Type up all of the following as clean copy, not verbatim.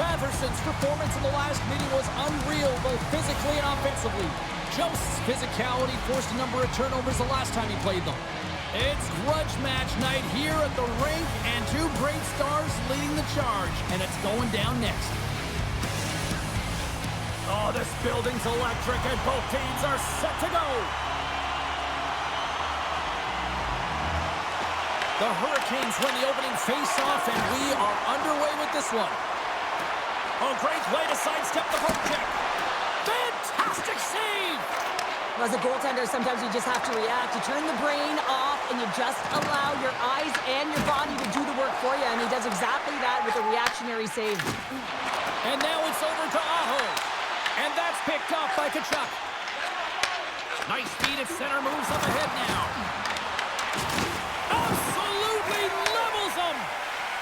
Batherson's performance in the last meeting was unreal, both physically and offensively. Jost's physicality forced a number of turnovers the last time he played them. It's grudge match night here at the rink, and two great stars leading the charge, and it's going down next. Oh, this building's electric, and both teams are set to go. The Hurricanes win the opening face-off, and we are underway with this one. Oh, great way to sidestep the poke check. Fantastic save! As a goaltender, sometimes you just have to react. You turn the brain off, and you just allow your eyes and your body to do the work for you, and he does exactly that with a reactionary save. And now it's over to Aho. And that's picked off by Tkachuk. Nice speed at center, moves up ahead now. Absolutely levels them!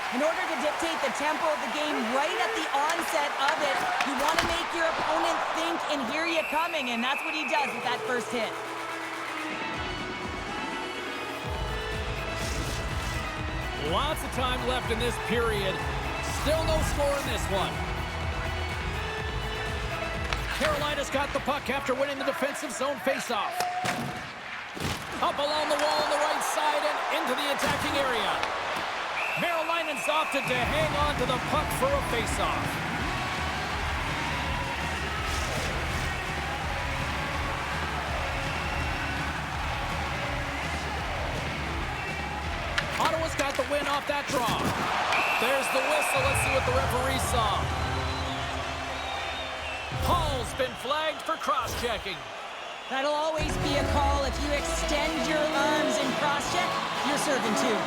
In order to dictate the tempo of the game right at the onset of it, you want to make your opponent think and hear you coming, and that's what he does with that first hit. Lots of time left in this period. Still no score in this one. Carolina's got the puck after winning the defensive zone faceoff. Up along the wall on the right side and into the attacking area. Carolina's opted to hang on to the puck for a faceoff. Ottawa's got the win off that draw. There's the whistle. Let's see what the referee saw. Hall's been flagged for cross-checking. That'll always be a call. If you extend your arms and cross-check, you're serving too.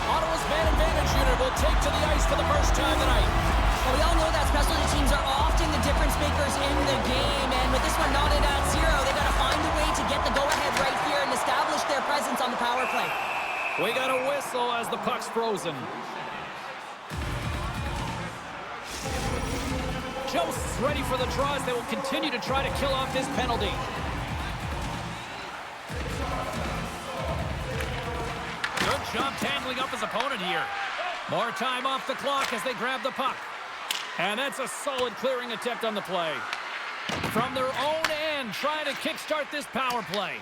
Ottawa's man advantage unit will take to the ice for the first time tonight. Well, we all know that specialty teams are often the difference makers in the game, and with this one knotted at 0, they got to find a way to get the go-ahead right here and establish their presence on the power play. We got a whistle as the puck's frozen. Jost's ready for the draw as they will continue to try to kill off this penalty. Good job tangling up his opponent here. More time off the clock as they grab the puck. And that's a solid clearing attempt on the play. From their own end, trying to kickstart this power play.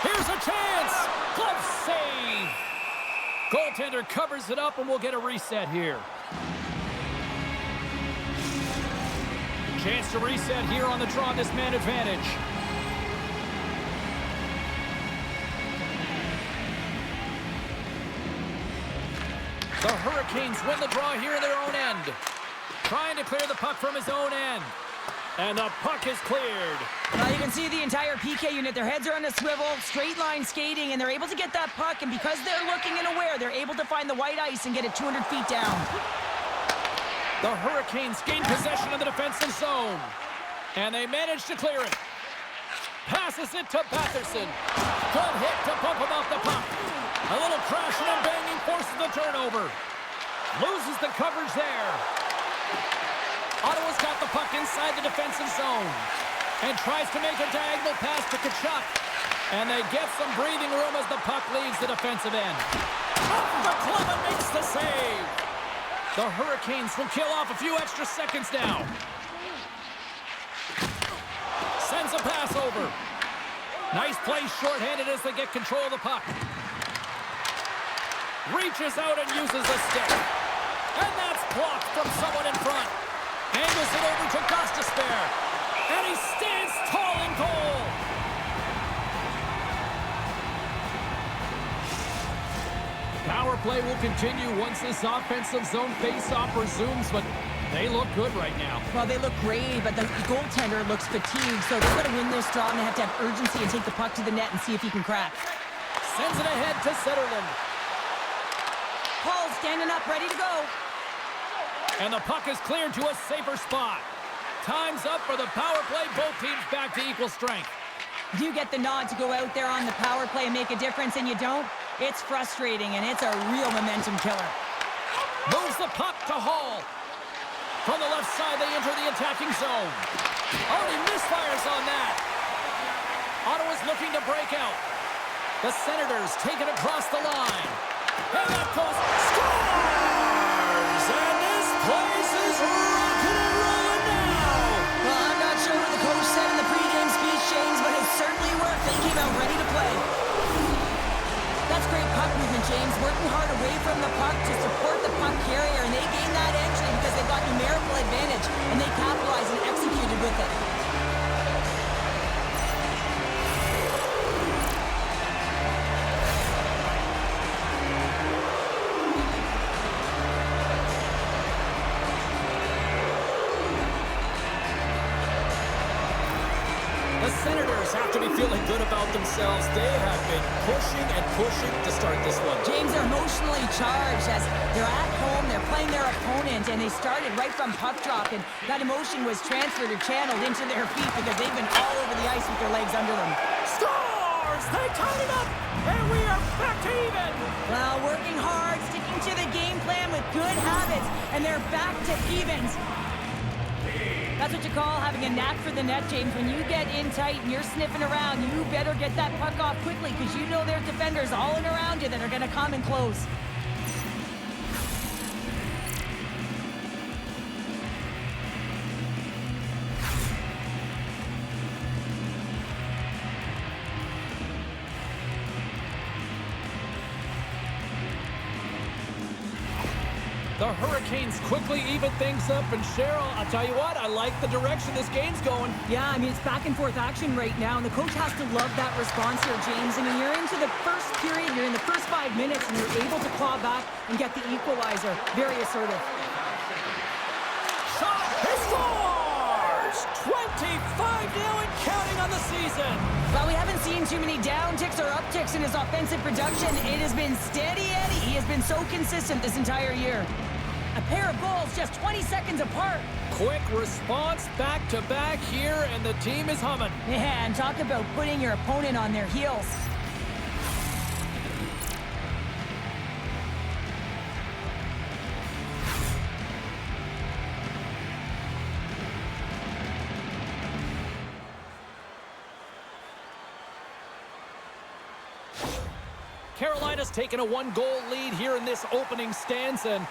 Here's a chance! Glove save! Goaltender covers it up and we'll get a reset here. Chance to reset here on the draw, this man advantage. The Hurricanes win the draw here in their own end. Trying to clear the puck from his own end. And the puck is cleared. Now you can see the entire PK unit. Their heads are on a swivel, straight line skating, and they're able to get that puck. And because they're looking and aware, they're able to find the white ice and get it 200 feet down. The Hurricanes gain possession of the defensive zone. And they manage to clear it. Passes it to Batherson. Good hit to bump him off the puck. A little crashing and banging forces the turnover. Loses the coverage there. Ottawa's got the puck inside the defensive zone and tries to make a diagonal pass to Tkachuk. And they get some breathing room as the puck leaves the defensive end. Off the glove and makes the save. The Hurricanes will kill off a few extra seconds now. Sends a pass over. Nice play shorthanded as they get control of the puck. Reaches out and uses a stick. And that's blocked from someone in front. Angles it over to Gostisbehere. And he stands tall in goal. Power play will continue once this offensive zone face-off resumes, but they look good right now. Well, they look great, but the goaltender looks fatigued, so they've got to win this draw, and they have to have urgency and take the puck to the net and see if he can crack. Sends it ahead to Zetterlund. Paul standing up, ready to go. And the puck is cleared to a safer spot. Time's up for the power play. Both teams back to equal strength. You get the nod to go out there on the power play and make a difference, and you don't. It's frustrating, and it's a real momentum killer. Moves the puck to Hall. From the left side, they enter the attacking zone. Oh, he misfires on that. Ottawa's looking to break out. The Senators take it across the line. And that goes, scores! And this place is rocking and rolling now. Well, I'm not sure what the coach said in the pregame speech, James, but it certainly worked. They came out ready to play. That's great puck movement, James. Working hard away from the puck to support the puck carrier, and they gained that entry because they got numerical advantage, and they capitalized and executed with it. The Senators have to be feeling good about themselves. They have been pushing and pushing to start this one. James, are emotionally charged as they're at home, they're playing their opponent, and they started right from puck drop, and that emotion was transferred or channeled into their feet because they've been all over the ice with their legs under them. Scores! They tied it up, and we are back to even. Well, working hard, sticking to the game plan with good habits, and they're back to evens. That's what you call having a knack for the net, James. When you get in tight and you're sniffing around, you better get that puck off quickly because you know there's defenders all in around you that are going to come and close. The Hurricanes quickly even things up, and Cheryl, I'll tell you what, I like the direction this game's going. Yeah, I mean, it's back and forth action right now, and the coach has to love that response here, James. I mean, you're into the first period, you're in the first 5 minutes, and you're able to claw back and get the equalizer. Very assertive. Shot, he scores! 25 now and counting on the season. While we haven't seen too many downticks or upticks in his offensive production, it has been steady Eddie. He has been so consistent this entire year. A pair of goals just 20 seconds apart. Quick response back-to-back here, and the team is humming. Man, talk about putting your opponent on their heels. Carolina's taken a 1-goal lead here in this opening stanza. And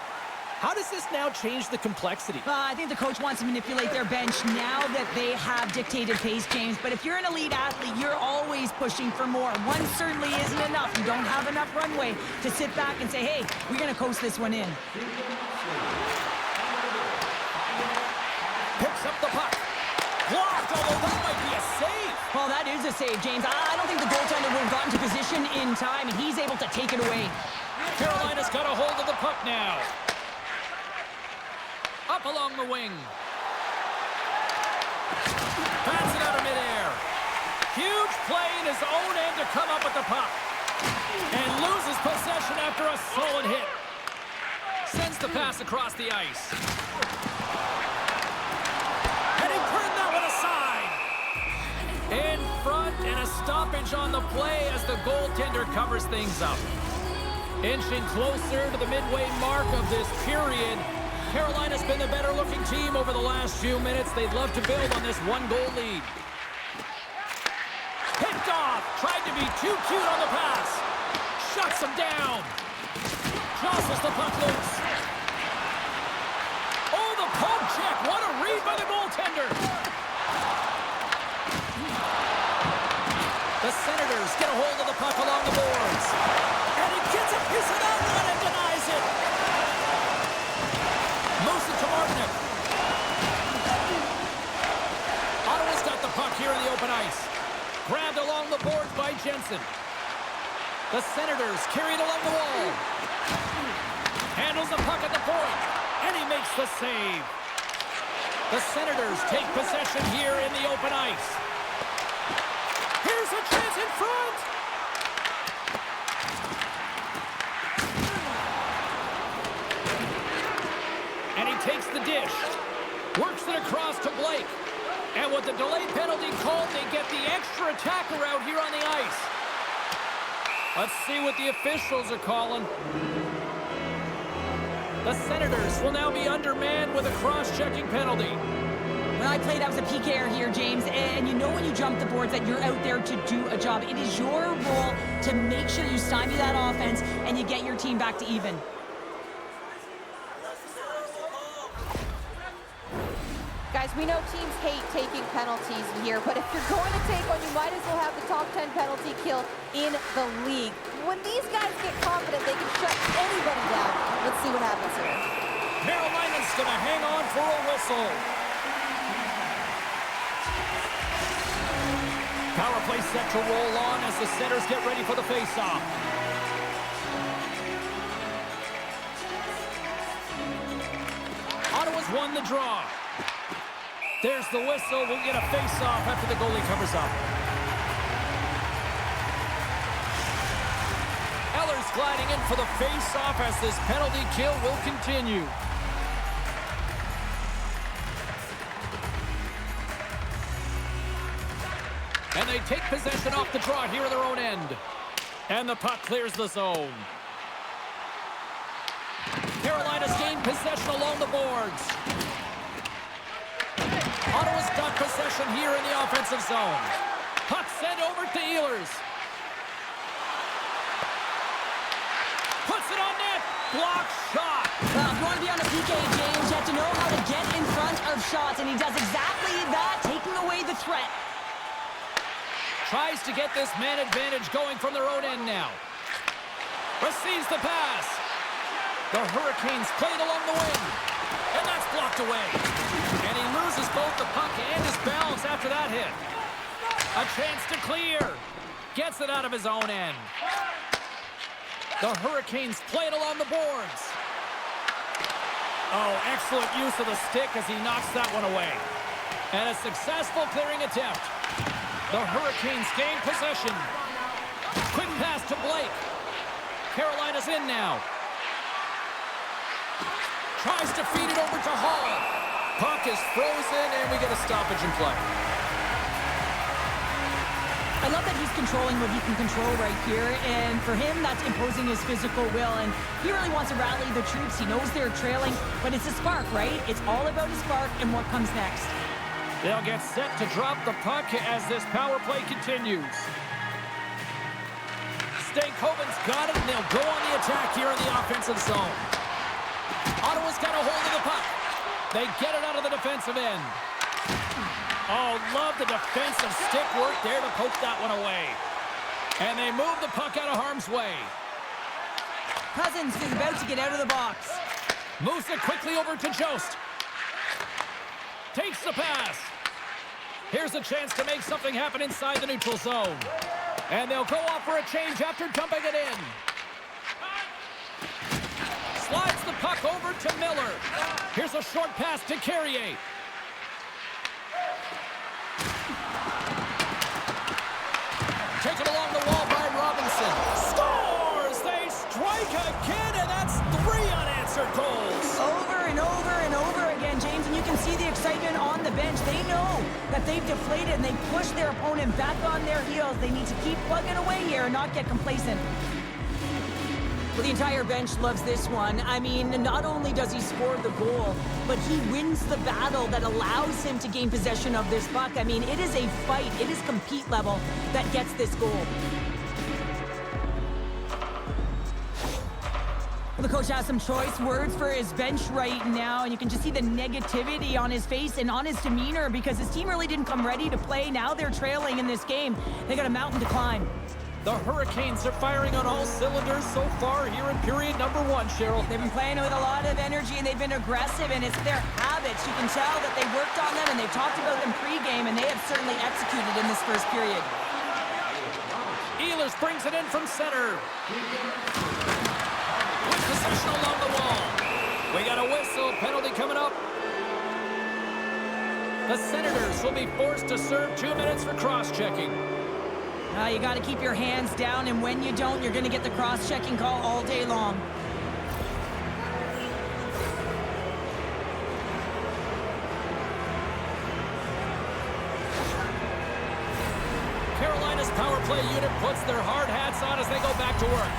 how does this now change the complexity? I think the coach wants to manipulate their bench now that they have dictated pace, James. But if you're an elite athlete, you're always pushing for more. One certainly isn't enough. You don't have enough runway to sit back and say, hey, we're going to coast this one in. Picks up the puck. Blocked, although that might be a save. Well, that is a save, James. I don't think the goaltender would have gotten to position in time, and he's able to take it away. Carolina's got a hold of the puck now. Up along the wing. Bats it out of midair. Huge play in his own end to come up with the puck. And loses possession after a solid hit. Sends the pass across the ice. And he turned that one aside. In front, and a stoppage on the play as the goaltender covers things up. Inching closer to the midway mark of this period. Carolina's been the better-looking team over the last few minutes. They'd love to build on this 1-goal lead. Picked off. Tried to be too cute on the pass. Shuts him down. Jostles the puck loose. Oh, the poke check. What a read by the goaltender. The Senators get a hold of the puck along the boards. And he gets a piece of that one and denies it. Moves it to Martinick. Ottawa's got the puck here in the open ice. Grabbed along the boards by Jensen. The Senators carry it along the wall. Handles the puck at the point. And he makes the save. The Senators take possession here in the open ice. Here's a chance in front. And he takes the dish. Works it across to Blake. And with the delay penalty called, they get the extra attacker out here on the ice. Let's see what the officials are calling. The Senators will now be undermanned with a cross-checking penalty. When I played, I was a PKer here, James, and you know when you jump the boards that you're out there to do a job. It is your role to make sure you stymie that offense and you get your team back to even. Guys, we know teams hate taking penalties here, but if you're going to take one, you might as well have the top 10 penalty kill in the league. When these guys get confident, they can shut anybody down. Let's see what happens here. Carolina's going to hang on for a whistle. Power play set to roll on as the centers get ready for the faceoff. Ottawa's won the draw. There's the whistle. We'll get a face-off after the goalie covers up. Eller's gliding in for the face-off as this penalty kill will continue. And they take possession off the draw here in their own end. And the puck clears the zone. Carolina's gained possession along the boards. Ottawa's got possession here in the offensive zone. Puck sent over to Ehlers. Puts it on net. Block shot. Well, if you want to be on a PK, James, you have to know how to get in front of shots, and he does exactly that, taking away the threat. Tries to get this man advantage going from their own end now. Receives the pass. The Hurricanes played along the wing. And that's blocked away. And he loses both the puck and his balance after that hit. A chance to clear. Gets it out of his own end. The Hurricanes play it along the boards. Oh, excellent use of the stick as he knocks that one away. And a successful clearing attempt. The Hurricanes gain possession. Quick pass to Blake. Carolina's in now. Tries to feed it over to Hall. Puck is frozen, and we get a stoppage in play. I love that he's controlling what he can control right here, and for him, that's imposing his physical will, and he really wants to rally the troops. He knows they're trailing, but it's a spark, right? It's all about a spark and what comes next. They'll get set to drop the puck as this power play continues. Stankoven's got it, and they'll go on the attack here in the offensive zone. Ottawa's got a hold of the puck. They get it out of the defensive end. Oh, love the defensive stick work there to poke that one away. And they move the puck out of harm's way. Cousins is about to get out of the box. Moves it quickly over to Jost. Takes the pass. Here's a chance to make something happen inside the neutral zone. And they'll go off for a change after dumping it in. Slides the puck over to Miller. Here's a short pass to Carrier. Taken along the wall by Robinson. Scores! They strike again, and that's 3 unanswered goals. Over and over and over again, James, and you can see the excitement on the bench. They know that they've deflated, and they push their opponent back on their heels. They need to keep plugging away here and not get complacent. Well, the entire bench loves this one. I mean, not only does he score the goal, but he wins the battle that allows him to gain possession of this puck. I mean, it is a fight. It is compete level that gets this goal. Well, the coach has some choice words for his bench right now, and you can just see the negativity on his face and on his demeanor because his team really didn't come ready to play. Now they're trailing in this game. They got a mountain to climb. The Hurricanes are firing on all cylinders so far here in period number 1, Cheryl. They've been playing with a lot of energy, and they've been aggressive, and it's their habits. You can tell that they worked on them, and they've talked about them pregame, and they have certainly executed in this first period. Ehlers brings it in from center. With possession along the wall. We got a whistle. Penalty coming up. The Senators will be forced to serve 2 minutes for cross-checking. You got to keep your hands down, and when you don't, you're going to get the cross-checking call all day long. Carolina's power play unit puts their hard hats on as they go back to work.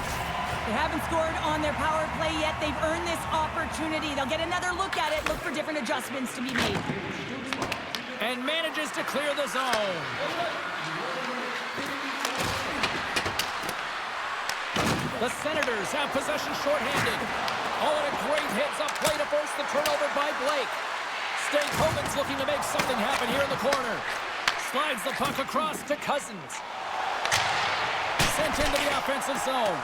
They haven't scored on their power play yet. They've earned this opportunity. They'll get another look at it, look for different adjustments to be made. And manages to clear the zone. The Senators have possession shorthanded. Oh, and a great heads-up play to force the turnover by Blake. Stake Hogan's looking to make something happen here in the corner. Slides the puck across to Cousins. Sent into the offensive zone.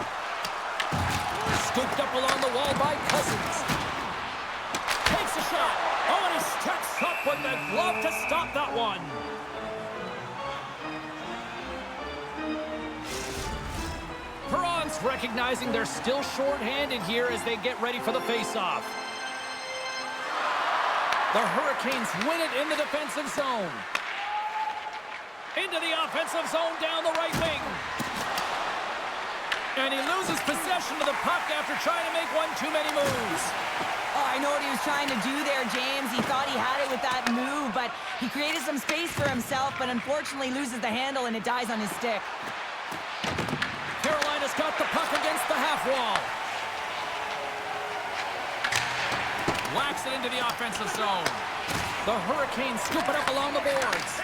Scooped up along the wall by Cousins. Takes a shot. Oh, and he steps up with the glove to stop that one. Perron's recognizing they're still short-handed here as they get ready for the face-off. The Hurricanes win it in the defensive zone. Into the offensive zone down the right wing. And he loses possession of the puck after trying to make one too many moves. Oh, I know what he was trying to do there, James. He thought he had it with that move, but he created some space for himself, but unfortunately loses the handle and it dies on his stick. Carolina's got the puck against the half wall. Whacks it into the offensive zone. The Hurricanes scoop it up along the boards.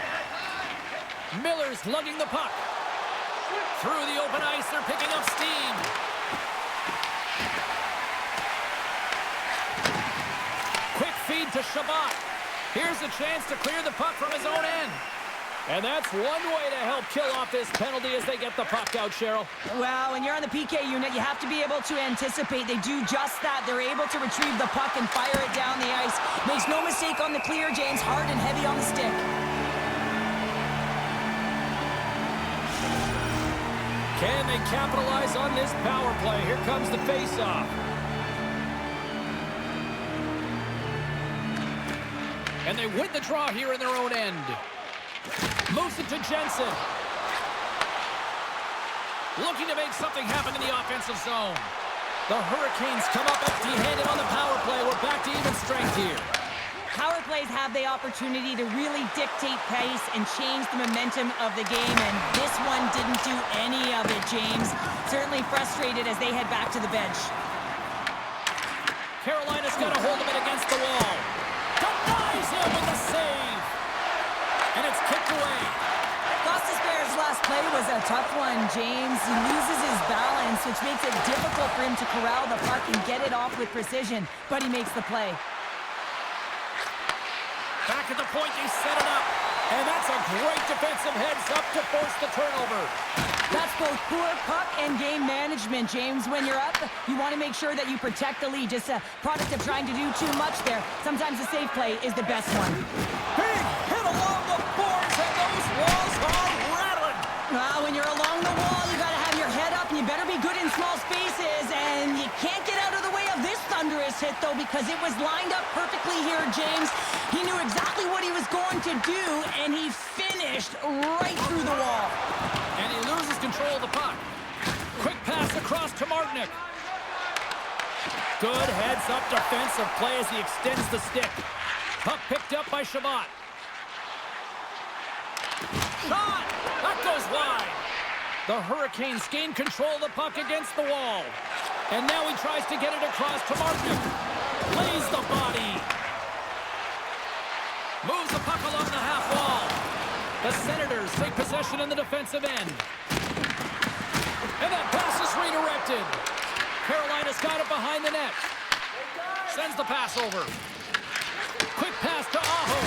Miller's lugging the puck. Through the open ice, they're picking up steam. Quick feed to Shabbat. Here's a chance to clear the puck from his own end. And that's one way to help kill off this penalty as they get the puck out, Cheryl. Well, when you're on the PK unit, you have to be able to anticipate. They do just that. They're able to retrieve the puck and fire it down the ice. Makes no mistake on the clear, James. Hard and heavy on the stick. Can they capitalize on this power play? Here comes the face-off. And they win the draw here in their own end. Moves it to Jensen. Looking to make something happen in the offensive zone. The Hurricanes come up empty-handed on the power play. We're back to even strength here. Power plays have the opportunity to really dictate pace and change the momentum of the game, and this one didn't do any of it, James. Certainly frustrated as they head back to the bench. Carolina's got a hold of it against the wall. Denies him with the save. And it's kicked away. Gostisbehere's last play was a tough one, James. He loses his balance, which makes it difficult for him to corral the puck and get it off with precision, but he makes the play. Back at the point, they set it up. And that's a great defensive heads-up to force the turnover. That's both poor puck and game management, James. When you're up, you want to make sure that you protect the lead. Just a product of trying to do too much there. Sometimes the safe play is the best one. Big hit along the boards, and those walls are rattling. When you're along the wall, you got to have your head up, and you better be good in small spaces. And you can't get out of the way of this thunderous hit, though, because it was lined up perfectly here, James. He knew exactly what he was going to do, and he finished right through the wall. And he loses control of the puck. Quick pass across to Martinick. Good heads-up defensive play as he extends the stick. Puck picked up by Shabbat. Shot! That goes wide. The Hurricanes gain control of the puck against the wall. And now he tries to get it across to Martinick. Lays the body. Moves the puck along the half wall. The Senators take possession in the defensive end. And that pass is redirected. Carolina's got it behind the net. Sends the pass over. Quick pass to Aho.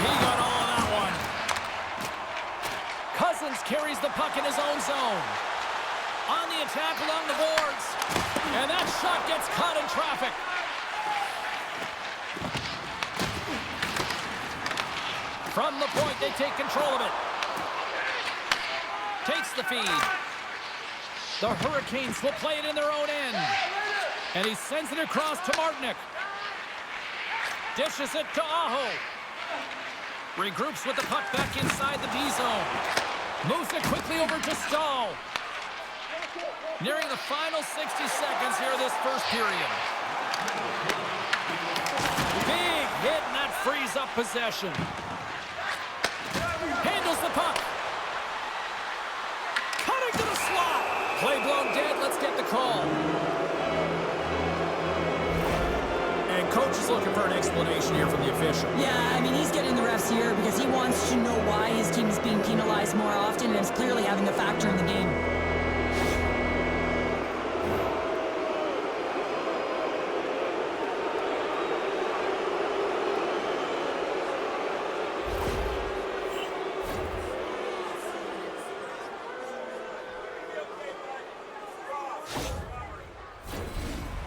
He got all of that one. Cousins carries the puck in his own zone. On the attack along the boards. And that shot gets caught in traffic. From the point, they take control of it. Takes the feed. The Hurricanes will play it in their own end. And he sends it across to Martinick. Dishes it to Aho. Regroups with the puck back inside the D zone. Moves it quickly over to Stahl. Nearing the final 60 seconds here of this first period. Big hit, and that frees up possession. Handles the puck. Cutting to the slot. Play blown dead. Let's get the call. And coach is looking for an explanation here from the official. Yeah, I mean, he's getting the refs here because he wants to know why his team is being penalized more often, and it's clearly having a factor in the game.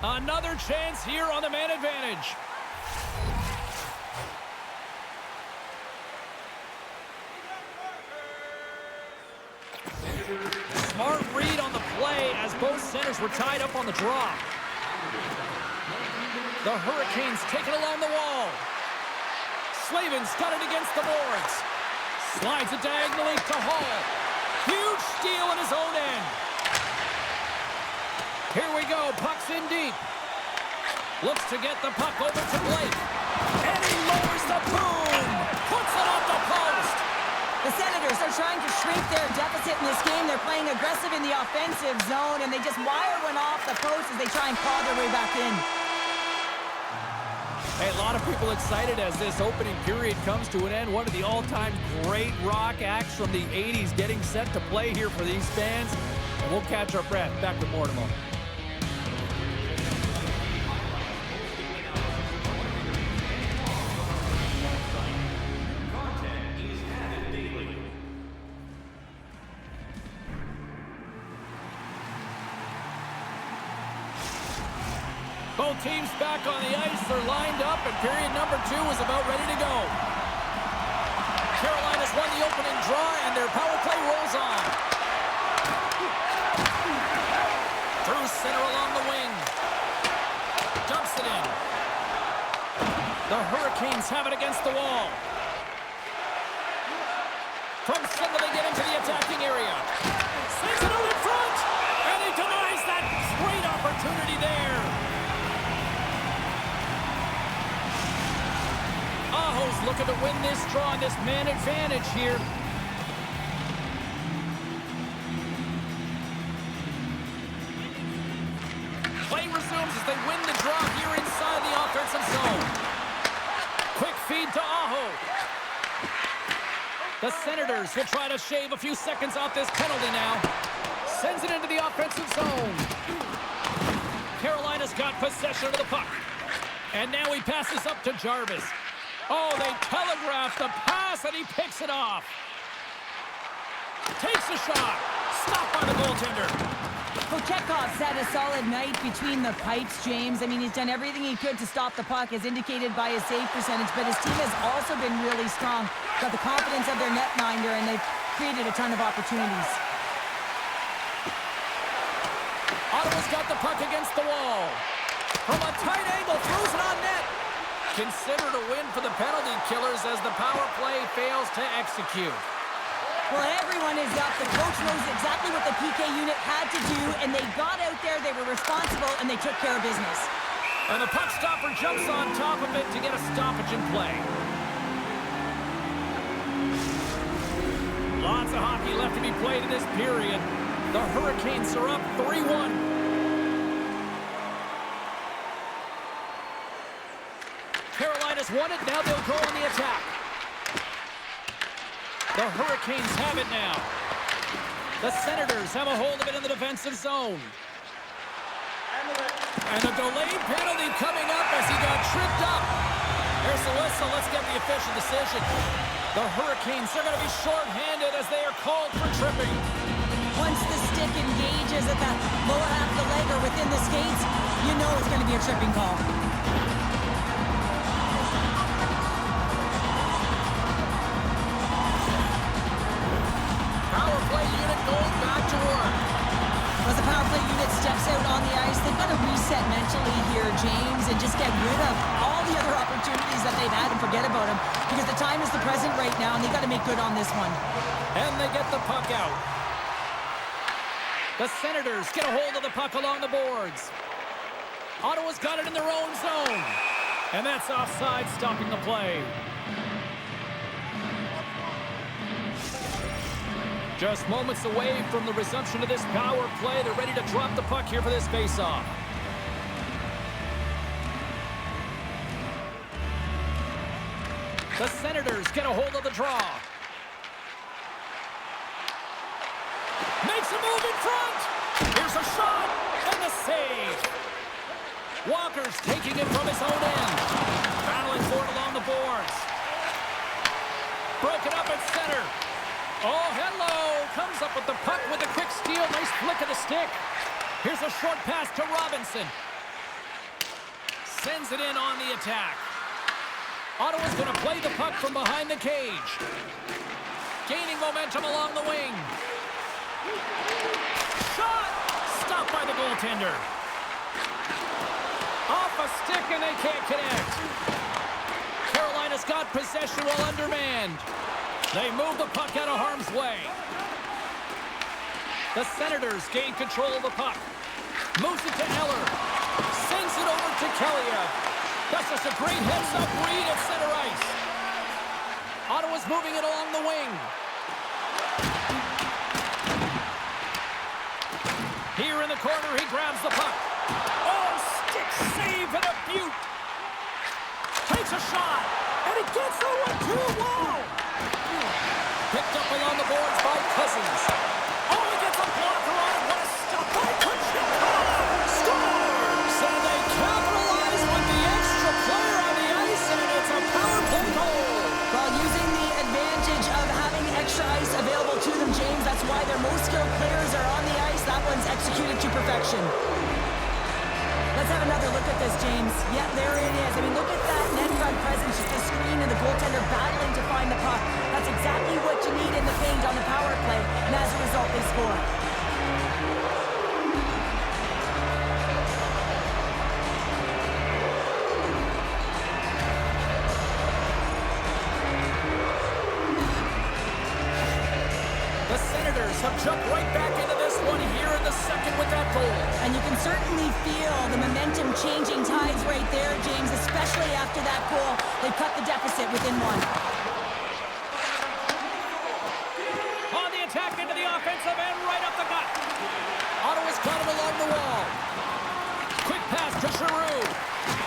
Another chance here on the man advantage. Smart read on the play as both centers were tied up on the draw. The Hurricanes take it along the wall. Slavin's got it against the boards. Slides it diagonally to Hall. Huge steal in his own end. Here we go, puck's in deep. Looks to get the puck over to Blake. And he lowers the boom! Puts it off the post! The Senators are trying to shrink their deficit in this game. They're playing aggressive in the offensive zone, and they just wire one off the post as they try and claw their way back in. Hey, a lot of people excited as this opening period comes to an end. One of the all-time great rock acts from the 80s getting set to play here for these fans. And we'll catch our breath. Back with more in a moment. Both teams back on the ice. They're lined up, and period number 2 is about ready to go. Carolina's won the opening draw, and their power play rolls on. Through center along the wing. Dumps it in. The Hurricanes have it against the wall. From center, they get into the attacking area. Sends it out in front, and he denies that great opportunity there. Aho's looking to win this draw on this man advantage here. Play resumes as they win the draw here inside the offensive zone. Quick feed to Aho. The Senators will try to shave a few seconds off this penalty now. Sends it into the offensive zone. Carolina's got possession of the puck. And now he passes up to Jarvis. Oh, they telegraphed the pass, and he picks it off. Takes a shot. Stopped by the goaltender. Kochetkov's had a solid night between the pipes, James. I mean, he's done everything he could to stop the puck, as indicated by his save percentage, but his team has also been really strong. Got the confidence of their netminder, and they've created a ton of opportunities. Ottawa's got the puck against the wall. From a tight angle, throws it on net. Considered a win for the penalty killers as the power play fails to execute. Well, everyone is up. The coach knows exactly what the PK unit had to do, and they got out there, they were responsible, and they took care of business. And the puck stopper jumps on top of it to get a stoppage in play. Lots of hockey left to be played in this period. The Hurricanes are up 3-1. Carolina's won it. Now they'll go on the attack. The Hurricanes have it now. The Senators have a hold of it in the defensive zone. And a delayed penalty coming up as he got tripped up. There's the whistle. Let's get the official decision. The Hurricanes are going to be short-handed as they are called for tripping. Once the stick engages at the lower half of the leg or within the skates, you know it's going to be a tripping call. Power play unit going back to work. As the power play unit steps out on the ice, they've got to reset mentally here, James, and just get rid of all the other opportunities that they've had and forget about them, because the time is the present right now, and they've got to make good on this one. And they get the puck out. The Senators get a hold of the puck along the boards. Ottawa's got it in their own zone. And that's offside, stopping the play. Just moments away from the resumption of this power play. They're ready to drop the puck here for this faceoff. The Senators get a hold of the draw. Makes a move in front. Here's a shot and the save. Walker's taking it from his own end. Battling for it along the boards. Broken up at center. Oh, hello. Comes up with the puck with a quick steal. Nice flick of the stick. Here's a short pass to Robinson. Sends it in on the attack. Ottawa's going to play the puck from behind the cage. Gaining momentum along the wing. Shot! Stopped by the goaltender. Off a stick and they can't connect. Carolina's got possession while undermanned. They move the puck out of harm's way. The Senators gain control of the puck. Moves it to Eller. Sends it over to Kelly. That's just a great heads-up read at center ice. Ottawa's moving it along the wing. Here in the corner, he grabs the puck. Oh, stick save and a beaut. Takes a shot, and he gets the 1-2 wall. Picked up along the boards by Cousins. Oh, he gets a blocker on it. What a stop by Kuchikov. Scores! And they capitalize with the extra player on the ice, and it's a power play goal. While using the advantage of having extra ice available to them, James, that's why their most skilled players are on the ice. That one's executed to perfection. Let's have another look at this, James. Yeah, there it is. I mean, look at that net front presence, just the screen and the goaltender battling to find the puck. That's exactly what you need in the paint on the power play, and as a result, they score. The Senators have jumped right back into this one here in the second with that goal. And you can certainly feel the momentum changing tides right there, James, especially after that goal. They cut the deficit within one. On the attack into the offensive end, right up the gut. Ottawa's got it along the wall. Quick pass to Giroux.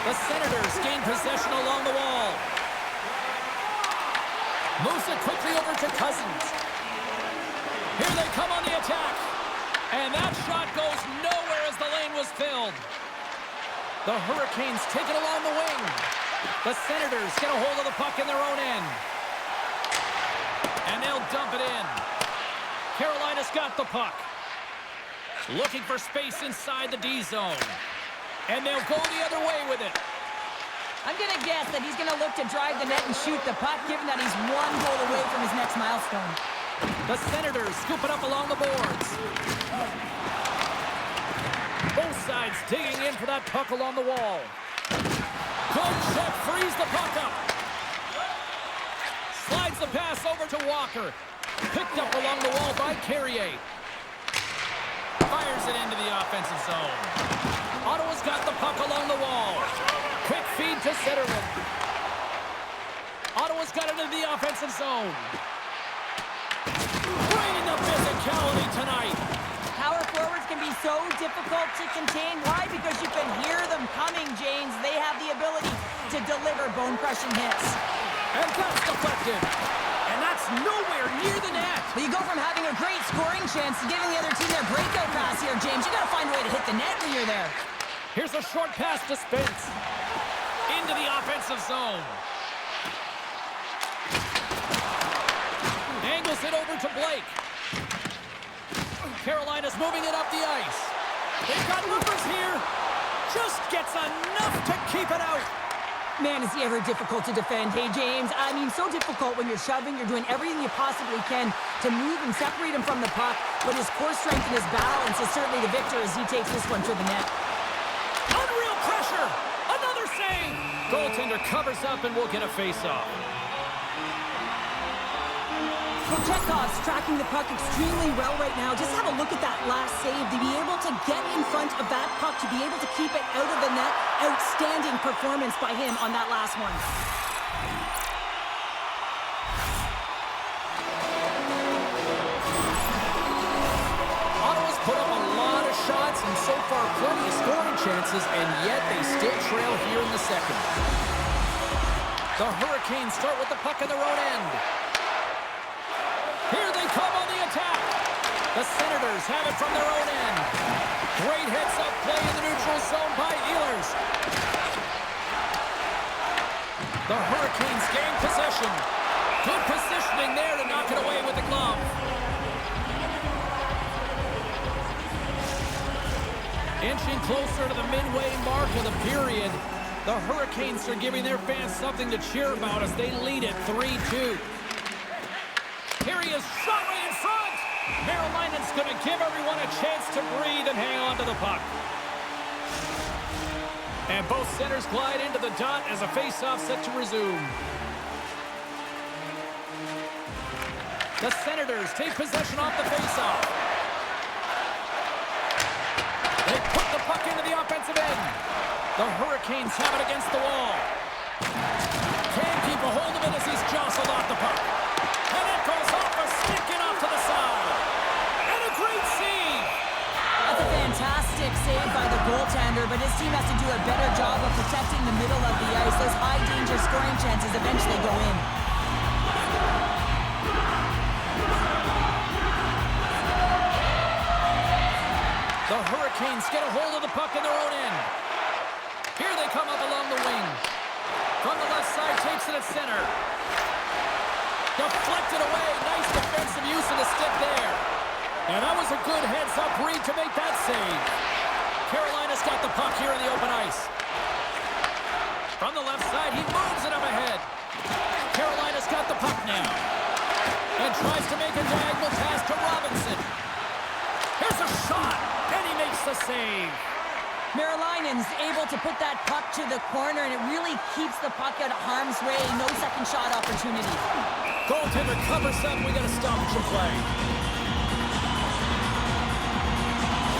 The Senators gain possession along the wall. Moves it quickly over to Cousins. Here they come on the attack. And that shot goes nowhere as the lane was filled. The Hurricanes take it along the wing. The Senators get a hold of the puck in their own end. And they'll dump it in. Carolina's got the puck. Looking for space inside the D zone. And they'll go the other way with it. I'm going to guess that he's going to look to drive the net and shoot the puck, given that he's one goal away from his next milestone. The Senators scoop it up along the boards. Both sides digging in for that puck along the wall. Good check, frees the puck up. Slides the pass over to Walker. Picked up along the wall by Carrier. Fires it into the offensive zone. Ottawa's got the puck along the wall. Quick feed to Zetterman. Ottawa's got it into the offensive zone. Bringing the physicality tonight. Power forwards can be so difficult to contain. Why? Because you can hear them coming, James. They have the ability to deliver bone-crushing hits. And that's deflected. And that's nowhere near the net. But you go from having a great scoring chance to giving the other team their breakout pass here, James. You got to find a way to hit the net when you're there. Here's a short pass to Spence. Into the offensive zone. Angles it over to Blake. Carolina's moving it up the ice. They've got numbers here. Just gets enough to keep it out. Man, is he ever difficult to defend. Hey, James, I mean, so difficult when you're shoving. You're doing everything you possibly can to move and separate him from the puck. But his core strength and his balance is certainly the victor as he takes this one to the net. Unreal pressure. Another save. Goaltender covers up and will get a face-off. Chekhov's tracking the puck extremely well right now. Just have a look at that last save. To be able to get in front of that puck, to be able to keep it out of the net. Outstanding performance by him on that last one. Ottawa's put up a lot of shots and so far plenty of scoring chances, and yet they still trail here in the second. The Hurricanes start with the puck in their own end. Here they come on the attack. The Senators have it from their own end. Great heads-up play in the neutral zone by Ehlers. The Hurricanes gain possession. Good positioning there to knock it away with the glove. Inching closer to the midway mark of the period. The Hurricanes are giving their fans something to cheer about as they lead it 3-2. Here he is, shot right in front. Marylinen's going to give everyone a chance to breathe and hang on to the puck. And both centers glide into the dot as a face-off set to resume. The Senators take possession off the face-off. They put the puck into the offensive end. The Hurricanes have it against the wall. Can't keep a hold of it as he's jostled off the puck. And it goes off a stick and off to the side. And a great save. That's a fantastic save by the goaltender, but his team has to do a better job of protecting the middle of the ice. Those high-danger scoring chances eventually go in. The Hurricanes get a hold of the puck in their own end. Here they come up along the wing. From the left side, takes it at center. Deflected away. Nice defensive use of the stick there. And that was a good heads-up read to make that save. Carolina's got the puck here in the open ice. From the left side, he moves it up ahead. Carolina's got the puck now. And tries to make a diagonal pass to Robinson. Here's a shot, and he makes the save. Marylinen's able to put that puck to the corner, and it really keeps the puck out of harm's way. No second shot opportunity. Goaltender covers up. We got to stop the play.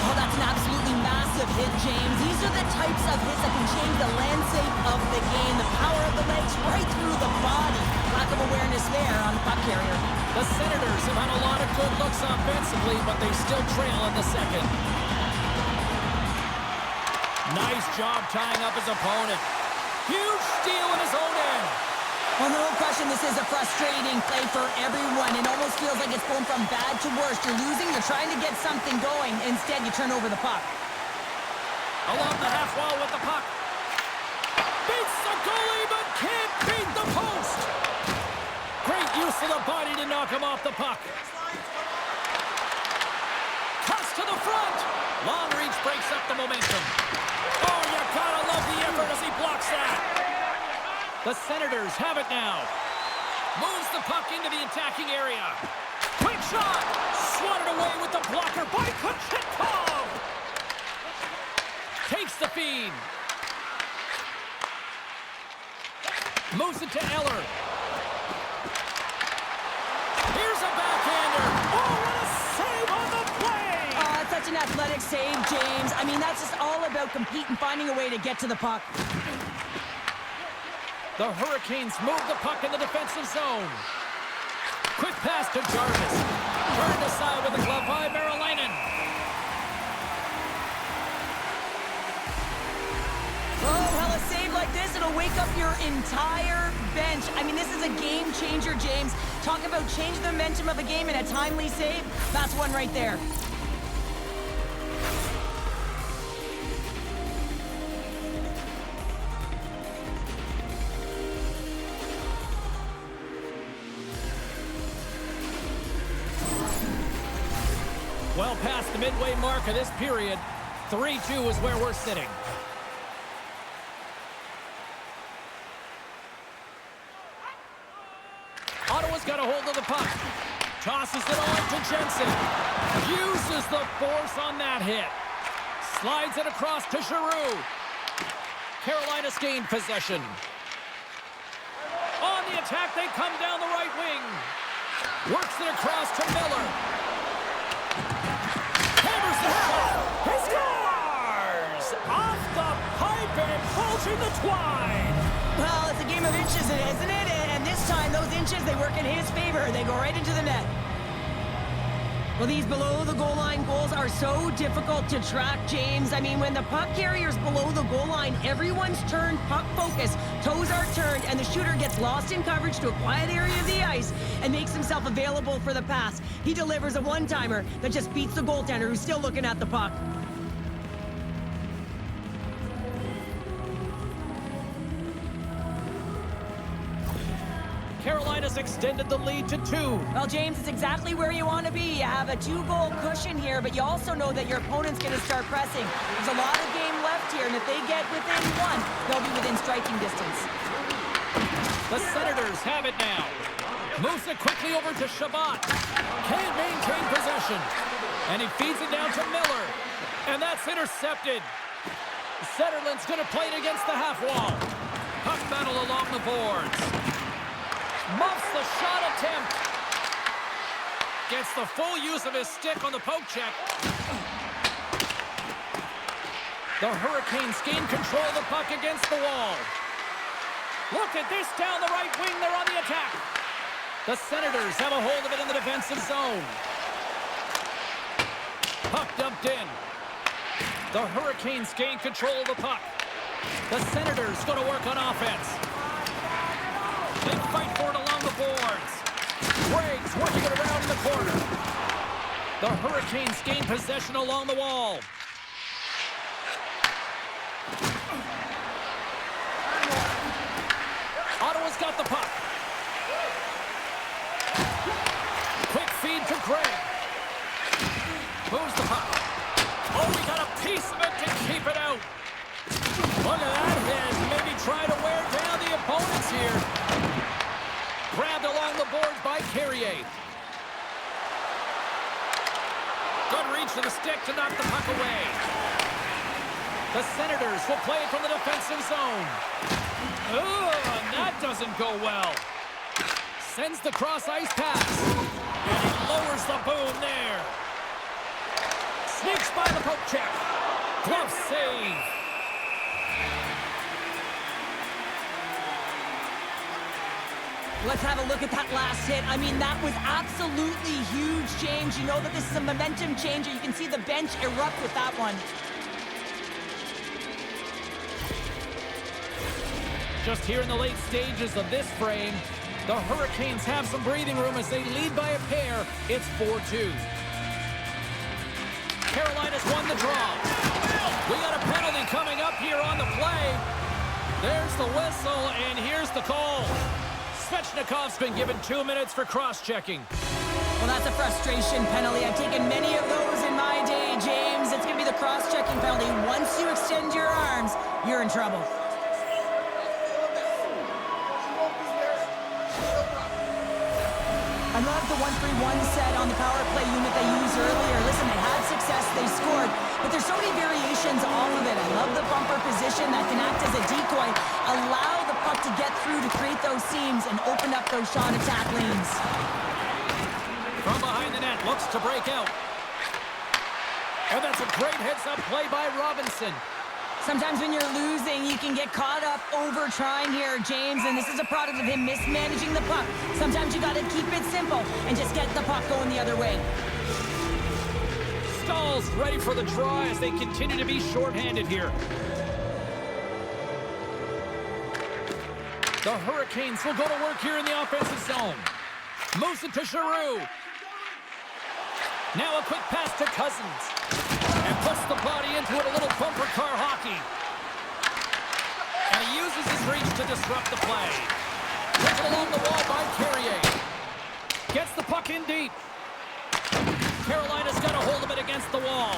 Oh, that's an absolutely massive hit, James. These are the types of hits that can change the landscape of the game. The power of the legs right through the body. Lack of awareness there on the puck carrier. The Senators have had a lot of good looks offensively, but they still trail in the second. Nice job tying up his opponent. Huge steal in his own end. Well, no question, this is a frustrating play for everyone. It almost feels like it's going from bad to worse. You're losing, you're trying to get something going. Instead, you turn over the puck. Along the half wall with the puck. Beats the goalie, but can't beat the post. Great use of the body to knock him off the puck. Cuts to the front. Long reach breaks up the momentum. Oh, you gotta love the effort as he blocks that. The Senators have it now. Moves the puck into the attacking area. Quick shot. Swatted away with the blocker by Kochetkov. Takes the feed. Moves it to Eller. Here's a backhander. Oh, what a save on the play. Oh, such an athletic save, James. I mean, that's just all about competing, finding a way to get to the puck. The Hurricanes move the puck in the defensive zone. Quick pass to Jarvis. Turned aside with the glove by Marylainen. Oh, well, a save like this, it'll wake up your entire bench. I mean, this is a game changer, James. Talk about changing the momentum of a game in a timely save. That's one right there. Well past the midway mark of this period, 3-2 is where we're sitting. Ottawa's got a hold of the puck. Tosses it on to Jensen. Uses the force on that hit. Slides it across to Giroux. Carolina's gained possession. On the attack, they come down the right wing. Works it across to Miller. Hammers the shot. He scores! Off the pipe and bulging the twine. Well, it's a game of inches, isn't it? And this time, those inches, they work in his favor. They go right into the net. Well, these below-the-goal-line goals are so difficult to track, James. I mean, when the puck carrier's below the goal line, everyone's turned puck focus to toes are turned, and the shooter gets lost in coverage to a quiet area of the ice and makes himself available for the pass. He delivers a one-timer that just beats the goaltender who's still looking at the puck. Carolina's extended the lead to 2. Well, James, it's exactly where you want to be. You have a 2-goal cushion here, but you also know that your opponent's going to start pressing. There's a lot of game left here, and if they get within 1, they'll be within striking distance. The Senators have it now. Moves it quickly over to Shabbat. Can't maintain possession. And he feeds it down to Miller. And that's intercepted. Zetterlund's going to play it against the half wall. Puck battle along the boards. Muffs the shot attempt. Gets the full use of his stick on the poke check. The Hurricanes gain control of the puck against the wall. Look at this down the right wing. They're on the attack. The Senators have a hold of it in the defensive zone. Puck dumped in. The Hurricanes gain control of the puck. The Senators going to work on offense. They fight for it along the boards. Greg's working it around the corner. The Hurricanes gain possession along the wall. Ottawa's got the puck. Quick feed to Greg. Moves the puck. Oh, we got a piece of it to keep it out. Look at that hit. Maybe try to wear down the opponents here. Grabbed along the boards by Carrier. Good reach to the stick to knock the puck away. The Senators will play it from the defensive zone. Oh, and that doesn't go well. Sends the cross-ice pass. And he lowers the boom there. Sneaks by the poke check. Glove save. Let's have a look at that last hit. I mean, that was absolutely huge, James. You know that this is a momentum changer. You can see the bench erupt with that one. Just here in the late stages of this frame, the Hurricanes have some breathing room as they lead by a pair. It's 4-2. Carolina's won the draw. We got a penalty coming up here on the play. There's the whistle, and here's the call. Svechnikov's been given 2 minutes for cross-checking. Well, that's a frustration penalty. I've taken many of those in my day, James. It's going to be the cross-checking penalty. Once you extend your arms, you're in trouble. I love the 1-3-1 set on the power play unit they used earlier. Listen, they had success, they scored, but there's so many variations off of it. I love the bumper position that can act as a decoy, allow the puck to get through to create those seams and open up those shot attack lanes. From behind the net, looks to break out. And that's a great heads-up play by Robinson. Sometimes when you're losing, you can get caught up over trying here, James, and this is a product of him mismanaging the puck. Sometimes you got to keep it simple and just get the puck going the other way. Stahl's ready for the draw as they continue to be shorthanded here. The Hurricanes will go to work here in the offensive zone. Moves it to Giroux. Now a quick pass to Cousins. And puts the body into it, a little bumper car hockey. And he uses his reach to disrupt the play. Puts it along the wall by Carrier. Gets the puck in deep. Carolina's got a hold of it against the wall.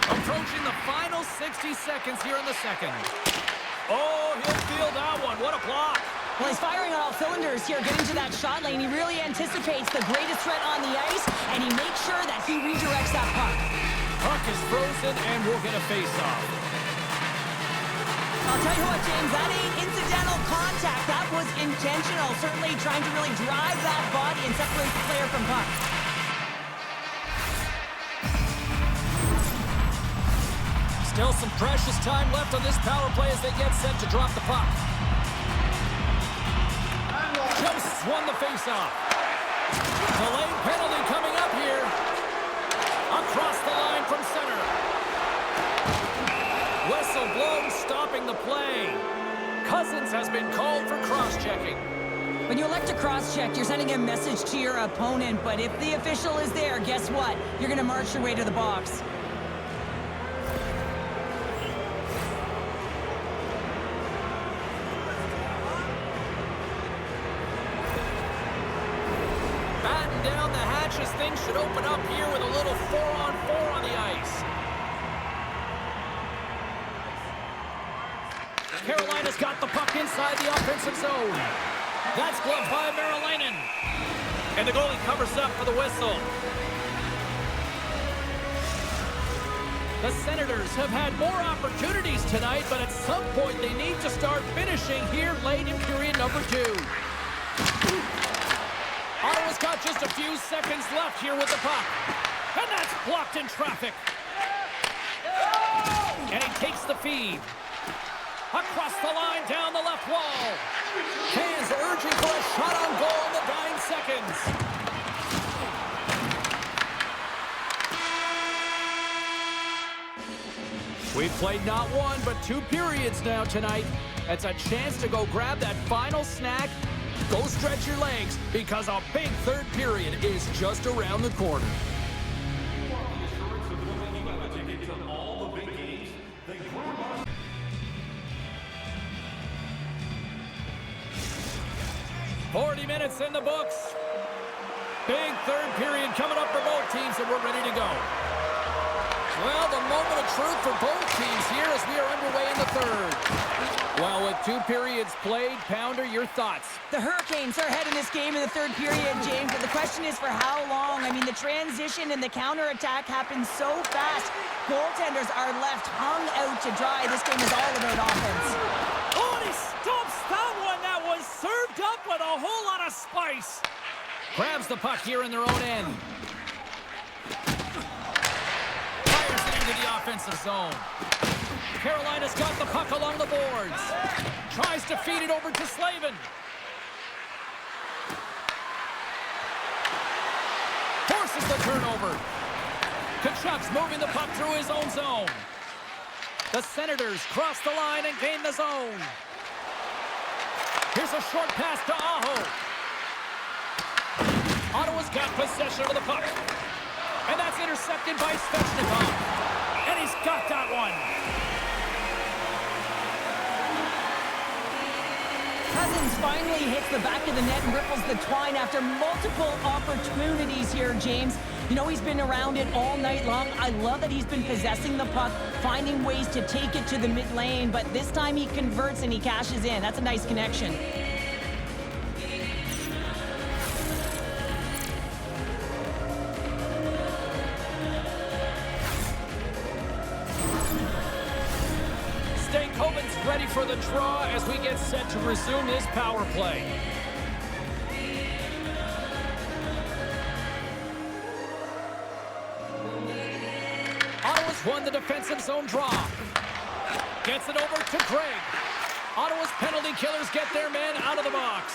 Approaching the final 60 seconds here in the second. Oh, he'll feel that one. What a block. Well, he's firing on all cylinders here, getting to that shot lane. He really anticipates the greatest threat on the ice, and he makes sure that he redirects that puck. Puck is frozen, and we'll get a face-off. I'll tell you what, James, that ain't incidental contact. That was intentional, certainly trying to really drive that body and separate the player from puck. Still some precious time left on this power play as they get set to drop the puck. Just won the faceoff. Delayed penalty coming up here. Across the line from center. Whistle blown, stopping the play. Cousins has been called for cross-checking. When you elect to cross-check, you're sending a message to your opponent, but if the official is there, guess what? You're going to march your way to the box. Batten down the hatches. Things should open up here with a little 4-on-4 on the ice. Carolina's got the puck inside the offensive zone. That's gloved by Merolainen. And the goalie covers up for the whistle. The Senators have had more opportunities tonight, but at some point they need to start finishing here late in period number 2. Ottawa's got just a few seconds left here with the puck. And that's blocked in traffic. And he takes the feed. Across the line, down the left wall. Fans urging for a shot on goal in the dying seconds. We've played not one, but 2 periods now tonight. It's a chance to go grab that final snack. Go stretch your legs, because a big third period is just around the corner. 40 minutes in the books. Big third period coming up for both teams, and we're ready to go. Well, the moment of truth for both teams here as we are underway in the third. Well, with 2 periods played, Pounder, your thoughts? The Hurricanes are ahead in this game in the third period, James, but the question is for how long? I mean, the transition and the counterattack happens so fast. Goaltenders are left hung out to dry. This game is all about offense. Oh, and he stops that one. That was served up with a whole lot of spice. Grabs the puck here in their own end. Fires it into the offensive zone. Carolina's got the puck along the boards. Tries to feed it over to Slavin. Forces the turnover. Kachuk's moving the puck through his own zone. The Senators cross the line and gain the zone. Here's a short pass to Aho. Ottawa's got possession of the puck. And that's intercepted by Svechnikov. And he's got that one. Cousins finally hits the back of the net and ripples the twine after multiple opportunities here, James. You know, he's been around it all night long. I love that he's been possessing the puck, finding ways to take it to the mid lane, but this time he converts and he cashes in. That's a nice connection. Ready for the draw as we get set to resume this power play. Ottawa's won the defensive zone draw. Gets it over to Craig. Ottawa's penalty killers get their man out of the box.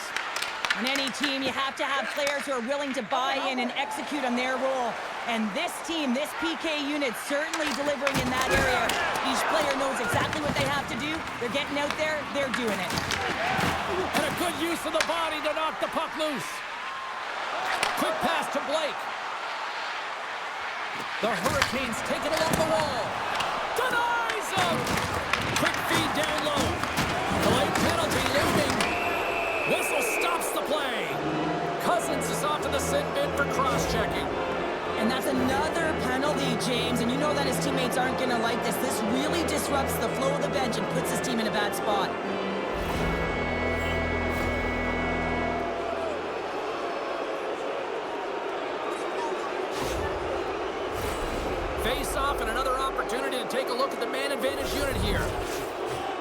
On any team, you have to have players who are willing to buy in and execute on their role. And this team, this PK unit, certainly delivering in that area. Each player knows exactly what they have to do. They're getting out there, they're doing it. And a good use of the body to knock the puck loose. Quick pass to Blake. The Hurricanes take it along the wall. Denies him! Quick feed down low. Delayed penalty looming. Whistle stops the play. Cousins is off to the sit bin for cross-checking. And that's another penalty, James. And you know that his teammates aren't going to like this. This really disrupts the flow of the bench and puts his team in a bad spot. Face-off and another opportunity to take a look at the man advantage unit here.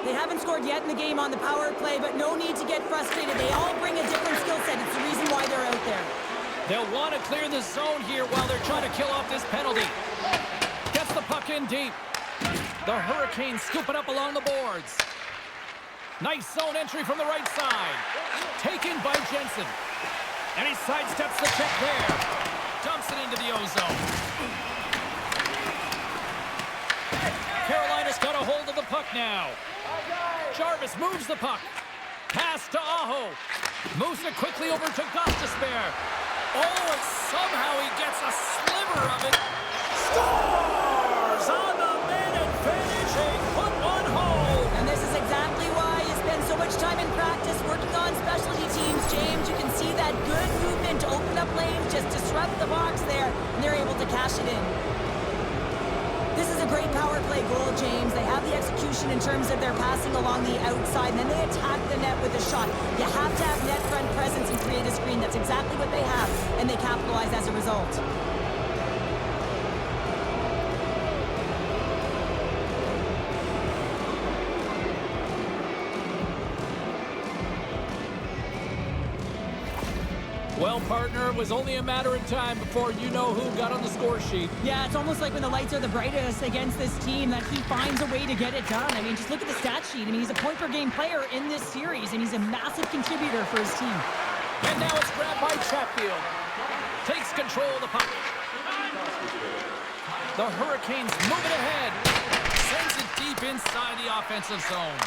They haven't scored yet in the game on the power play, but no need to get frustrated. They all bring a different skill set. It's the reason why they're out there. They'll want to clear the zone here while they're trying to kill off this penalty. Gets the puck in deep. The Hurricanes scoop it up along the boards. Nice zone entry from the right side. Taken by Jensen. And he sidesteps the check there. Dumps it into the O-zone. Carolina's got a hold of the puck now. Jarvis moves the puck. Pass to Aho. Moves it quickly over to Gostisbehere. Oh, and somehow he gets a sliver of it. Scores on the minute finish. He put one home. And this is exactly why you spend so much time in practice working on specialty teams, James. You can see that good movement to open up lanes, just disrupt the box there, and they're able to cash it in. This is a great power play goal, James. They have the execution in terms of their passing along the outside, and then they attack the net with a shot. You have to have net front presence and create a screen. That's exactly what they have, and they capitalize as a result. Well, partner, it was only a matter of time before you know who got on the score sheet. Yeah, it's almost like when the lights are the brightest against this team that he finds a way to get it done. I mean, just look at the stat sheet. I mean, he's a point-per-game player in this series, and he's a massive contributor for his team. And now it's grabbed by Chatfield. Takes control of the puck. The Hurricanes move it ahead. Sends it deep inside the offensive zone.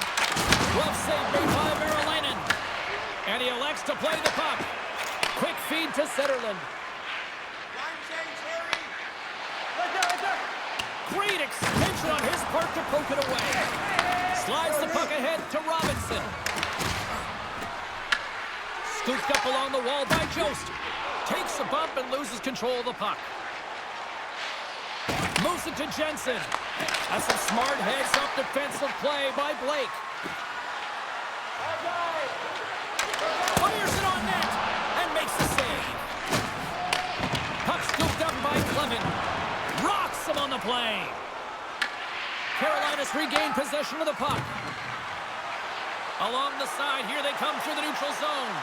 Glove save made by Verolainen. And he elects to play the puck. Quick feed to Zetterlund. Great extension on his part to poke it away. Slides the puck ahead to Robinson. Scooped up along the wall by Jost. Takes a bump and loses control of the puck. Moves it to Jensen. That's some smart heads-up defensive play by Blake. Fires it on net and makes the save. Puck scooped up by Clement. Rocks him on the play. Carolina's regained possession of the puck. Along the side, here they come through the neutral zone.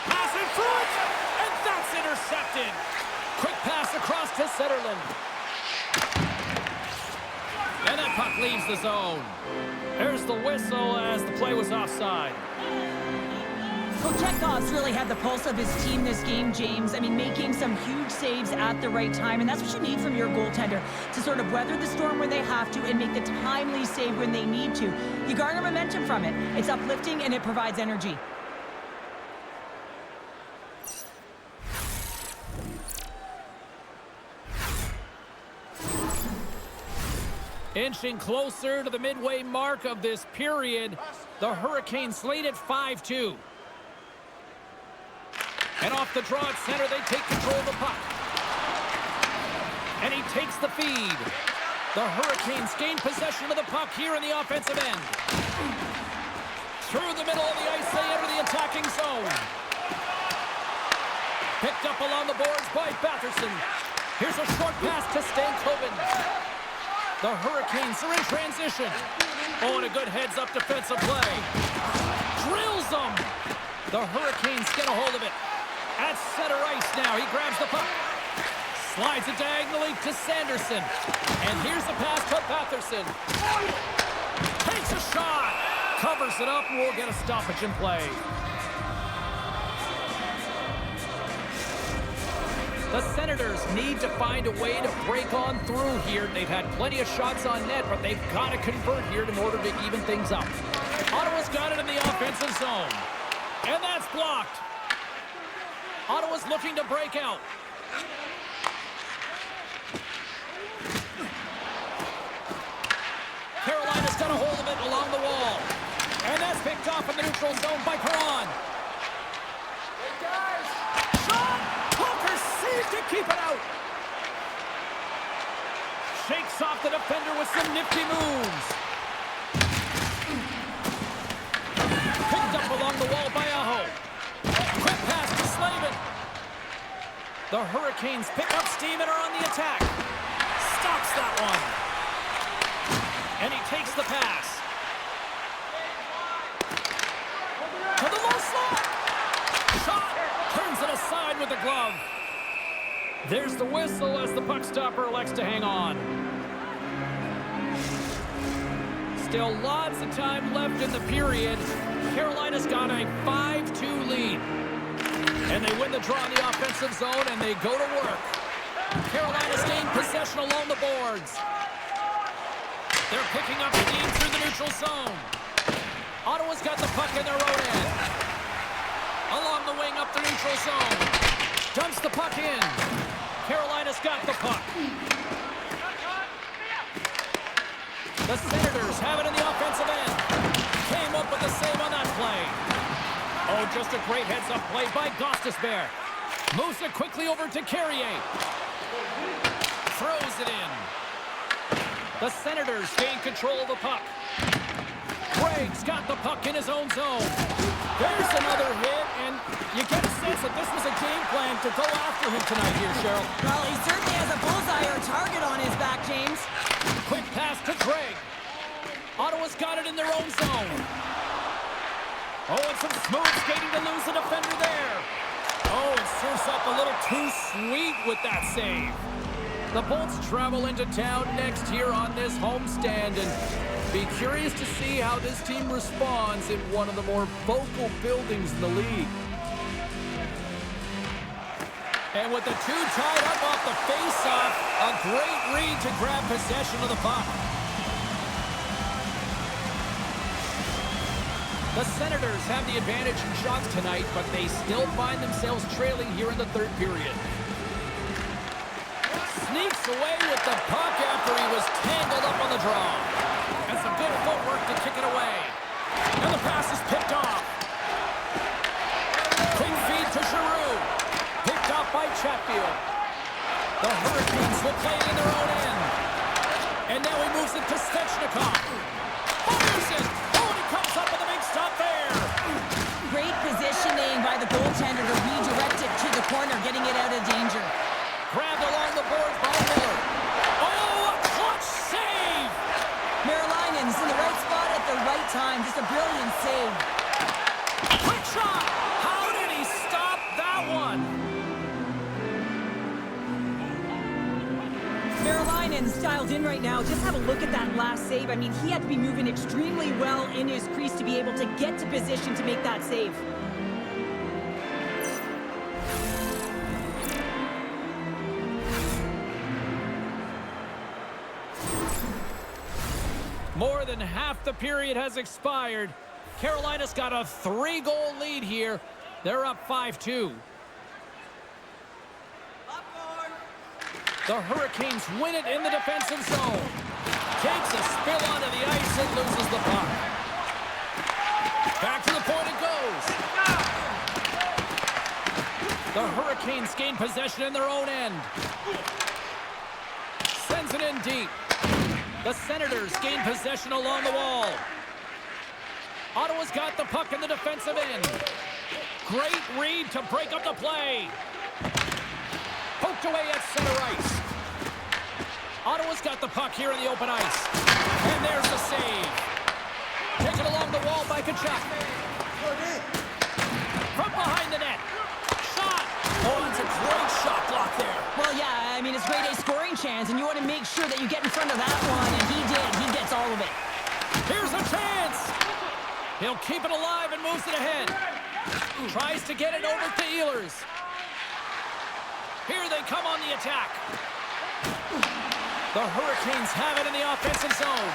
Pass in front, and that's intercepted. Quick pass across to Zetterlund. And that puck leaves the zone. There's the whistle as the play was offside. Well, Chekhov's really had the pulse of his team this game, James. I mean, making some huge saves at the right time, and that's what you need from your goaltender, to sort of weather the storm when they have to and make the timely save when they need to. You garner momentum from it. It's uplifting, and it provides energy. Inching closer to the midway mark of this period, the Hurricanes lead at 5-2. And off the draw at center, they take control of the puck. And he takes the feed. The Hurricanes gain possession of the puck here in the offensive end. Through the middle of the ice, they enter the attacking zone. Picked up along the boards by Batherson. Here's a short pass to Stankoven. The Hurricanes are in transition. Oh, and a good heads-up defensive play. Drills them. The Hurricanes get a hold of it. At center ice now, he grabs the puck. Slides it diagonally to Sanderson. And here's the pass to Batherson. Takes a shot. Covers it up, and we'll get a stoppage in play. The Senators need to find a way to break on through here. They've had plenty of shots on net, but they've got to convert here in order to even things up. Ottawa's got it in the offensive zone. And that's blocked. Ottawa's looking to break out. Carolina's got a hold of it along the wall. And that's picked off in the neutral zone by Perron. Shot! Hooker sees to keep it out. Shakes off the defender with some nifty moves. Picked up along the wall by Aho. Quick pass to Slavin. The Hurricanes pick up steam and are on the attack. Stops that one. And he takes the pass. To the low slot. Shot. Turns it aside with the glove. There's the whistle as the puck stopper elects to hang on. Still lots of time left in the period. Carolina's got a 5-2 lead. And they win the draw in the offensive zone, and they go to work. Carolina's gained possession along the boards. They're picking up steam through the neutral zone. Ottawa's got the puck in their own end. Along the wing up the neutral zone. Dumps the puck in. Carolina's got the puck. The Senators have it in the offensive end. Came up with the save on that play. Oh, just a great heads-up play by Gostisbehere. Moves it quickly over to Carrier. Throws it in. The Senators gain control of the puck. Gregg's got the puck in his own zone. There's another hit, and you get a sense that this was a game plan to go after him tonight here, Cheryl. Well, he certainly has a bullseye or a target on his back, James. Quick pass to Gregg. Ottawa's got it in their own zone. Oh, and some smooth skating to lose the defender there. Oh, it serves up a little too sweet with that save. The Bolts travel into town next here on this homestand, and be curious to see how this team responds in one of the more vocal buildings in the league. And with the two tied up off the face-off, a great read to grab possession of the puck. The Senators have the advantage in shots tonight, but they still find themselves trailing here in the third period. Sneaks away with the puck after he was tangled up on the draw. And some good footwork to kick it away. And the pass is picked off. Quick feed to Giroux. Picked off by Chatfield. The Hurricanes will play it in their own end. And now he moves it to Svechnikov. Fires it. Oh, and he comes up with a big stop there. Great positioning by the goaltender to redirect it to the corner, getting it out of danger. Grabbed along the boards by Miller. Oh, a clutch save! Marilinen's in the right spot at the right time. Just a brilliant save. Quick shot! How did he stop that one? Marilinen's dialed in right now. Just have a look at that last save. I mean, he had to be moving extremely well in his crease to be able to get to position to make that save. More than half the period has expired. Carolina's got a 3-goal lead here. They're up 5-2. The Hurricanes win it in the defensive zone. Takes a spill onto the ice and loses the puck. Back to the point it goes. The Hurricanes gain possession in their own end. Sends it in deep. The Senators gain possession along the wall. Ottawa's got the puck in the defensive end. Great read to break up the play. Poked away at center ice. Ottawa's got the puck here in the open ice. And there's the save. Taken along the wall by Kachuk. From behind the net. Shot. Oh, it's a great shot block there. Well, yeah, I mean, it's grade A scoring chance, and you want to make sure that you get in front of that one, and he did. He gets all of it. Here's a chance. He'll keep it alive and moves it ahead. Tries to get it over to Ehlers. Here they come on the attack. The Hurricanes have it in the offensive zone.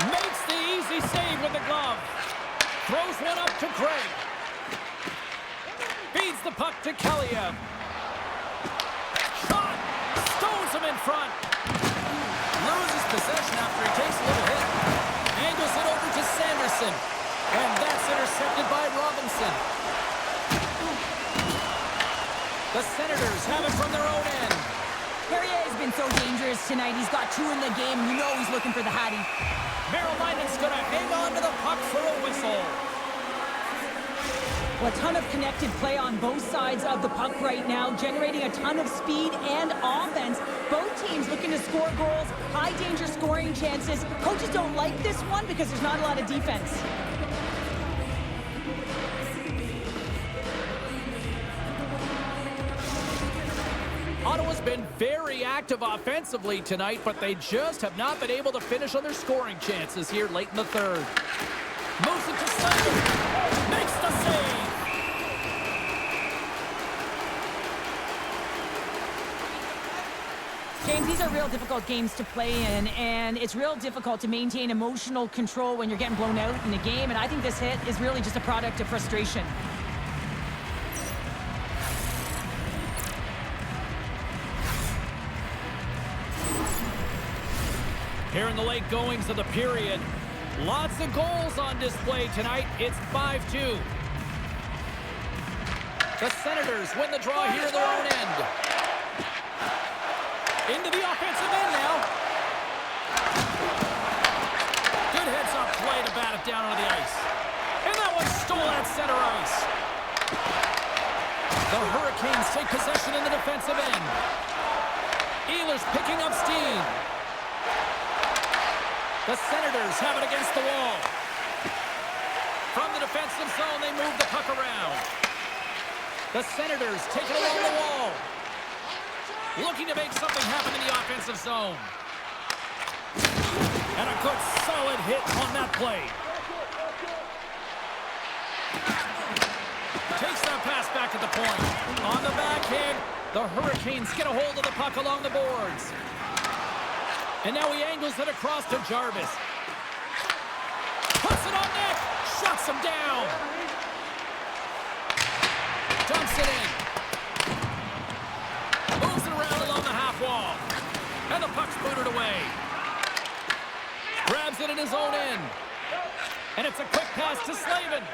Makes the easy save with the glove. Throws one up to Gregg. Feeds the puck to Kaliev. Shot! Stones him in front. Loses possession after he takes a little hit. Angles it over to Sanderson. And that's intercepted by Robinson. The Senators have it from their own end. Perrier has been so dangerous tonight. He's got 2 in the game. You know he's looking for the Hattie. Marilinen's going to hang on to the puck for a whistle. Well, a ton of connected play on both sides of the puck right now, generating a ton of speed and offense. Both teams looking to score goals, high-danger scoring chances. Coaches don't like this one because there's not a lot of defense. Ottawa's been very active offensively tonight, but they just have not been able to finish on their scoring chances here late in the third. Moves it to Slater. Makes the save. James, these are real difficult games to play in, and it's real difficult to maintain emotional control when you're getting blown out in a game, and I think this hit is really just a product of frustration. Here in the late goings of the period, lots of goals on display tonight. It's 5-2. The Senators win the draw here in their own end. Into the offensive end now. Good heads-up play to bat it down onto the ice. And that one stole at center ice. The Hurricanes take possession in the defensive end. Ehlers picking up steam. The Senators have it against the wall. From the defensive zone, they move the puck around. The Senators take it along the wall. Looking to make something happen in the offensive zone. And a good solid hit on that play. Takes that pass back at the point. On the backhand, the Hurricanes get a hold of the puck along the boards. And now he angles it across to Jarvis. Puts it on net. Shuts him down. Dumps it in. Moves it around along the half wall. And the puck's booted away. Grabs it in his own end. And it's a quick pass to Slavin.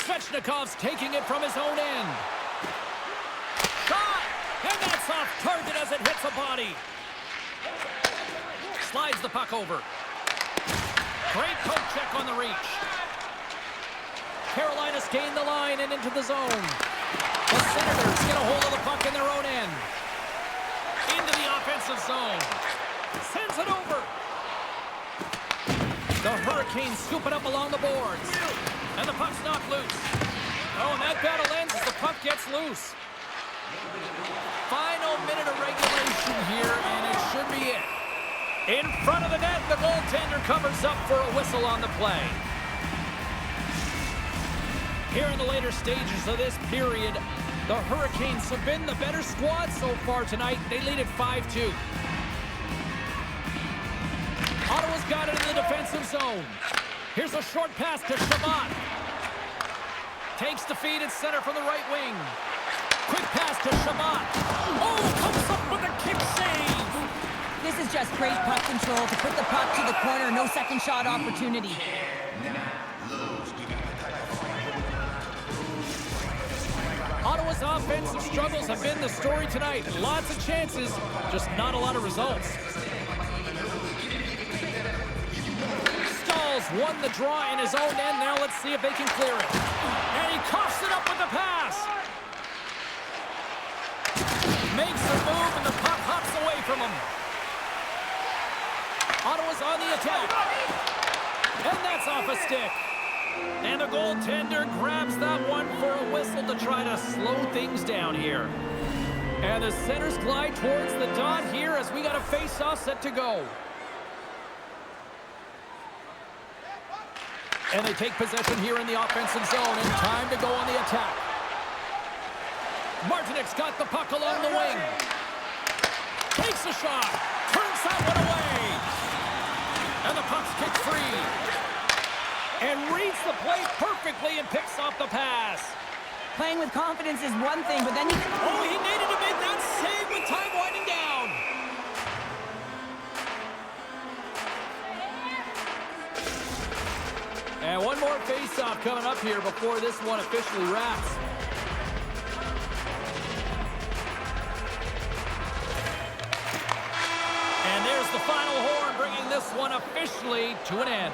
Svechnikov's taking it from his own end. Shot! And that's off target as it hits a body. Slides the puck over. Great poke check on the reach. Carolina's gained the line and into the zone. The Senators get a hold of the puck in their own end. Into the offensive zone. Sends it over. The Hurricanes scoop it up along the boards. And the puck's knocked loose. Oh, and that battle ends as the puck gets loose. Final minute of regulation here, and it should be it. In front of the net, the goaltender covers up for a whistle on the play. Here in the later stages of this period, the Hurricanes have been the better squad so far tonight. They lead at 5-2. Ottawa's got it in the defensive zone. Here's a short pass to Shabbat. Takes the feed at center from the right wing. Quick pass to Shabbat. Oh, comes up with a kick save. This is just great puck control to put the puck to the corner. No second shot opportunity. Ottawa's offensive struggles have been the story tonight. Lots of chances, just not a lot of results. Stahls won the draw in his own end. Now let's see if they can clear it. And he coughs it up with the pass. Makes the move and the puck hops away from him. Ottawa's on the attack. And that's off a stick. And the goaltender grabs that one for a whistle to try to slow things down here. And the Senators glide towards the dot here as we got a face-off set to go. And they take possession here in the offensive zone, and time to go on the attack. Martinek's got the puck along the wing. Takes a shot. Turns that one away. And the puck's kicked free. And reads the play perfectly and picks off the pass. Playing with confidence is one thing, but then Oh, he needed to make that save with time winding down. And one more face-off coming up here before this one officially wraps. And there's the final horn, bringing this one officially to an end.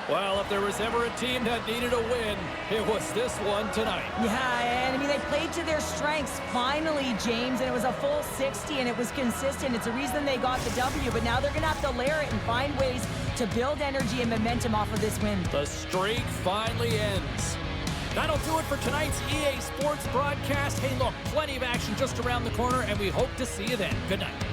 Well, if there was ever a team that needed a win, it was this one tonight. Yeah, and I mean, they played to their strengths finally, James, and it was a full 60, and it was consistent. It's the reason they got the W, but now they're going to have to layer it and find ways to build energy and momentum off of this win. The streak finally ends. That'll do it for tonight's EA Sports broadcast. Hey, look, plenty of action just around the corner, and we hope to see you then. Good night.